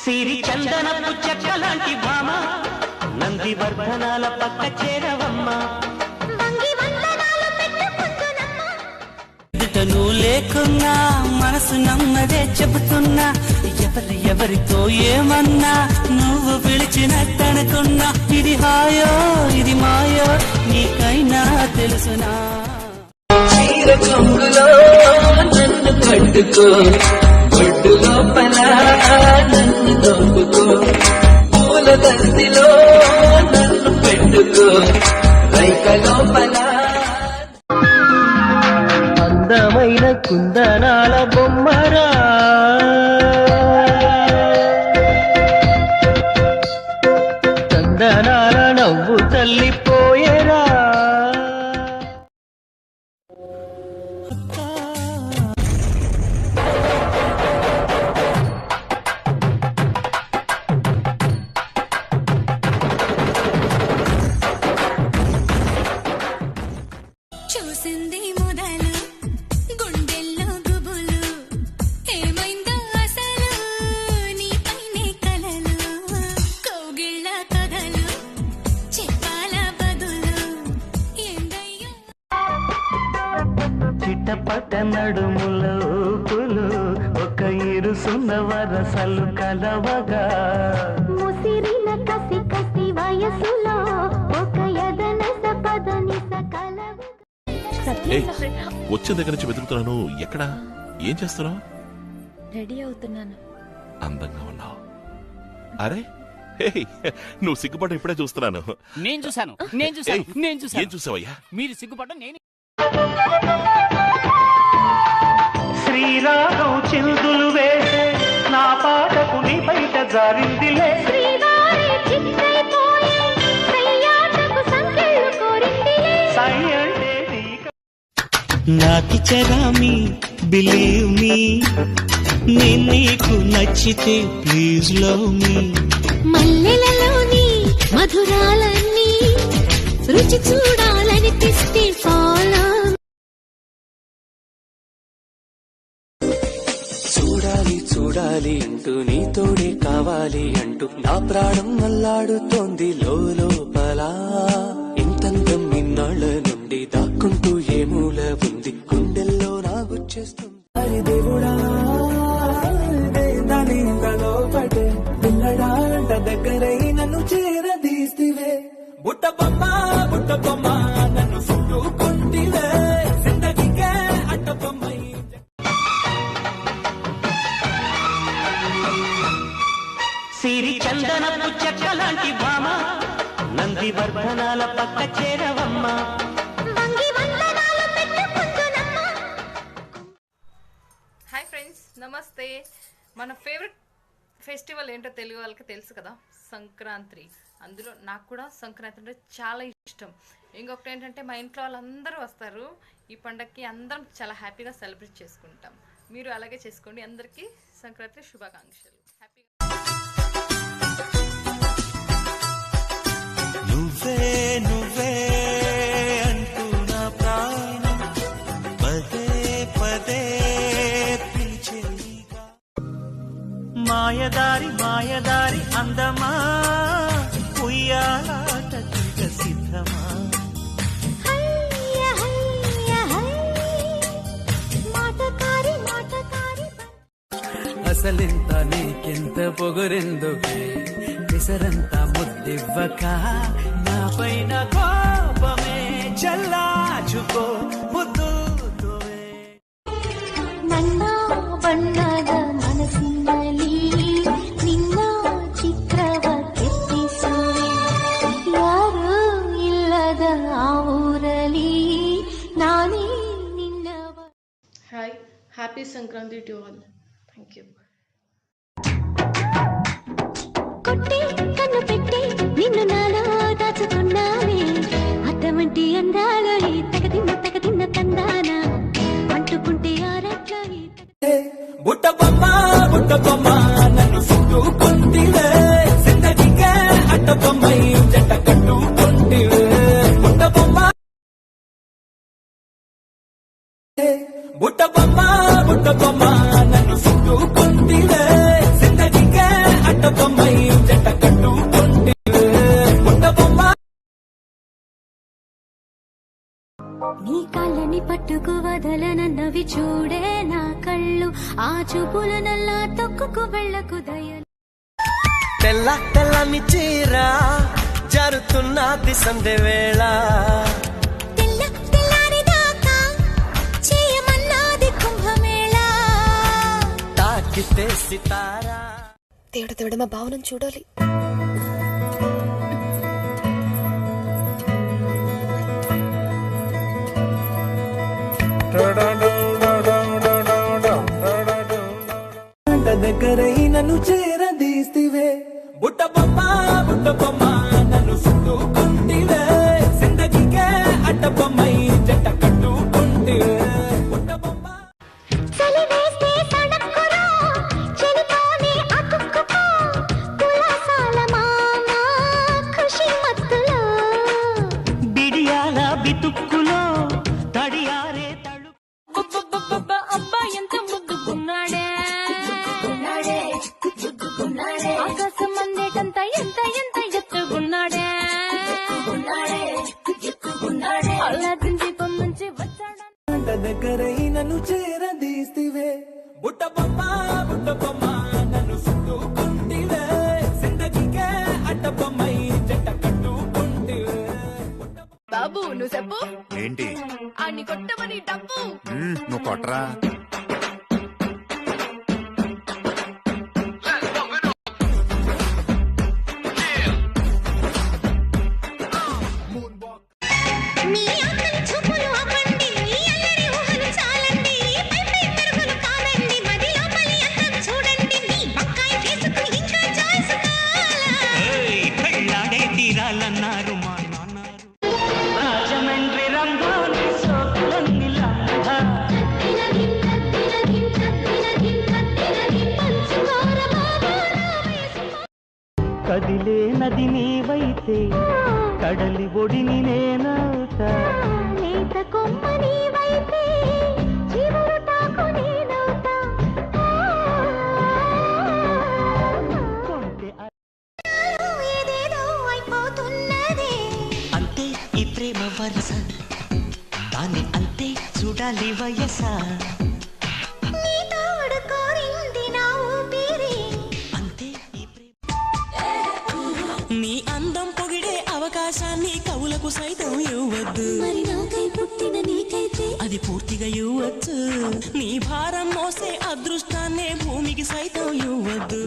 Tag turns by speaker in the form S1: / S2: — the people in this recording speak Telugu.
S1: సిరి చందనపు చెక్కలాంటి భామ నంది వర్ధనాల పక్క చేరవమ్మ నువ్వు లేకున్నా మనసు నమ్మదే చెబుతున్నా ఎవరితో ఏమన్నా నువ్వు పిలిచినట్టనుకున్నా ఇది హాయో ఇది మాయో నీకైనా తెలుసునా చీర కొంగులో నన్ను పట్టుకో ఒడ్డు లోపల నన్ను దొంపుకో పూల దండిలో నన్ను పెట్టుకో రైక లోపల అందమైన కుందనాల బొమ్మరా చందనాల నవ్వు తల్లిపోయేరా
S2: చూసింది మొదలు గుండెల్లో గుబులు ఏమైందో అసలు నీపైనే కలలు కౌగిళ్ళ కథలు చెప్పాల బదులు ఏందయ్యో
S1: చిట్టపట నడుముల ఊపులు ఒక ఇరుసున్న వరసలు కలవగా
S2: ముసిరిన కసి కసి వయసులో ఒక యదనస పదనిస కలవు
S3: వచ్చిన దగ్గర నుంచి వెతుకుతున్నాను. ఎక్కడా ఏం చేస్తున్నావు?
S2: రెడీ అవుతున్నాను.
S3: అందంగా ఉన్నావు. అరే నువ్వు సిగ్గుపడడం ఇప్పుడే చూస్తున్నాను.
S4: నేను చూసాను.
S3: ఏం చూసావయ్యా?
S4: మీరు సిగ్గుపడడం నేను.
S1: శ్రీరాగం చిందులు వేసే నా పాటకు నీ బయట జారిందిలే నాకి చరామి బిలీవ్ మీ నేను నీకు నచ్చితే ప్లీజ్ లవ్ మీ
S2: మల్లెలలోని మధురాలన్నీ రుచి చూడాలనిపిస్తే ఫాలో
S1: చూడాలి చూడాలి అంటూ నీతోడే కావాలి అంటూ నా ప్రాణం అల్లాడుతోంది లోపల ఇంతంతం ఇన్నాళ్ళ నుండి దాక్కుంటూ ఏ మూల ఉంది గుండెల్లో నా గుచ్చేస్తుంది దేవుడా పటే పిల్లడాంట దగ్గరై నన్ను చేరదీస్తివే బుట్ట బొమ్మ నన్ను చుట్టుకుంటివే జిందగీకే అట్ట బొమ్మై సిరి చందనపు చెక్కలాంటి భామ నంది వర్ధనాల పక్క చేరవమ్మ
S5: హాయ్ ఫ్రెండ్స్, నమస్తే. మన ఫేవరెట్ ఫెస్టివల్ ఏంటో తెలుగు వాళ్ళకి తెలుసు కదా, సంక్రాంతి. అందులో నాకు కూడా సంక్రాంతి అంటే చాలా ఇష్టం. ఇంకొకటి ఏంటంటే మా ఇంట్లో వాళ్ళందరూ వస్తారు. ఈ పండగకి అందరం చాలా హ్యాపీగా సెలబ్రేట్ చేసుకుంటాం. మీరు అలాగే చేసుకోండి. అందరికీ సంక్రాంతి శుభాకాంక్షలు. హ్యాపీగా
S1: నువ్వే నువ్వే అంటూ నా ప్రాణం పదే పదే పిలిచేగా మాయదారి మాయదారి అందమా ఉయ్యాలాట సిద్ధమా అసలింత నీకెంత పొగరెందుకే పిసరంతా ముద్దివ్వక నా పైన కోపమే చల్లాచుకో ముద్దు
S2: ನನ್ನ ಬಣ್ಣದ ಮನಸ್ಸಿನಲ್ಲಿ ನಿನ್ನ ಚಿತ್ರವ ಕೆತ್ತಿಸುವೆ ಯಾರು ಇಲ್ಲದ ಆ ಊರಲಿ ನಾನೇ ನಿನ್ನವ.
S5: Hi, happy Sankranti to all. Thank you.
S2: కొట్టి కన్ను పెట్టి నిన్ను నాలో దాచుకున్నానే అటువంటి అందాలో ఈ తగదిన్న తందాన అంటుకుంటే ఆరాట్లో
S1: బుట్ట బొమ్మ నన్ను చుట్టుకుంటివే జిందగీకే అట్ట బొమ్మై జంట కట్టుకుంటివే బుట్ట బొమ్మ బుట్ట బొమ్మ నన్ను చుట్టుకుంటివే జిందగీకే అట్ట
S2: పట్టుకు వదలనన్నవి చూడే నా కళ్ళు ఆ చూపుల నల్లా తొక్కుకు వెళ్ళకు దయలు
S6: తెల్ల తెల్లని చీర జరుతున్నది సంధ్య వేళ
S2: తెల్ల తెల్లారి దాకా చేయమన్నది కుంభమేళ
S6: తాకితే సితారా
S7: దేవుడు దేవుడు మా భావనను చూడాలి.
S6: దగ్గరై నన్ను చేరదీస్తివే బుట్ట బొమ్మ నన్ను చుట్టుకుంటివే జిందగీకే అట్ట బొమ్మై జంట కట్టుకుంటివే బుట్ట బొమ్మ
S2: చలివేస్తే సడక్కురా చెలితోనే అతుక్కుపో కులాసాల మామ ఖుషి మత్తులో
S1: బిడియాల బితుక్కులో తడియారే తడు
S2: అబ్బా ఎంత ముద్దుకున్నాడే ఆకాశం అందేటంత ఎంత ఎంత ఎత్తుకున్నాడే అల్లాదిన్ దీపం నుంచి వచ్చాడా
S6: దగ్గరై నన్ను చేరదీస్తివే బుట్ట బొమ్మ నన్ను చుట్టుకుంటివే జిందగీకే అట్ట బొమ్మై జంట కట్టుకుంటివే
S7: బాబు నువ్వు చెప్పు
S8: ఏంటి
S7: అన్ని కొట్టమని డబ్బు
S8: నువ్వు కొట్టరా
S2: మీ ఆకలి చూపులు ఆపండి అల్లరి ఊహలు చాలండి పై పై మెరుగులు కాదండి మది లోపలి అందం చూడండి మీ బక్కాయి ఫేసుకు ఇంకా చాయిస్
S1: పెళ్ళాడే తీరాలన్నారు మా నాన్నారు రాజమండ్రి రంగోలి సోకులన్నీ లంగా కదిలే నది నీవైతే కడలి ఒడిని నేనవుతా
S2: నేత కొమ్మ నీవైతే చివరు తాకు నేనవుతా
S1: కొంటె
S2: ఏదేదో అయిపోతున్నదే
S1: అంతే ఈ ప్రేమ వరస దాని అంతే చూడాలి వయస
S2: నీ తోడు కోరింది నా ఊపిరి
S1: అంతే ఈ ప్రేమ నీ అందం పొగిడే అవకాశాన్ని కవులకు సైతం ఇవ్వద్దు
S2: మరి నాకై పుట్టిన నీకైతే
S1: అది పూర్తిగా ఇవ్వచ్చు నీ భారం మోసే అదృష్టాన్నే భూమికి సైతం ఇవ్వద్దు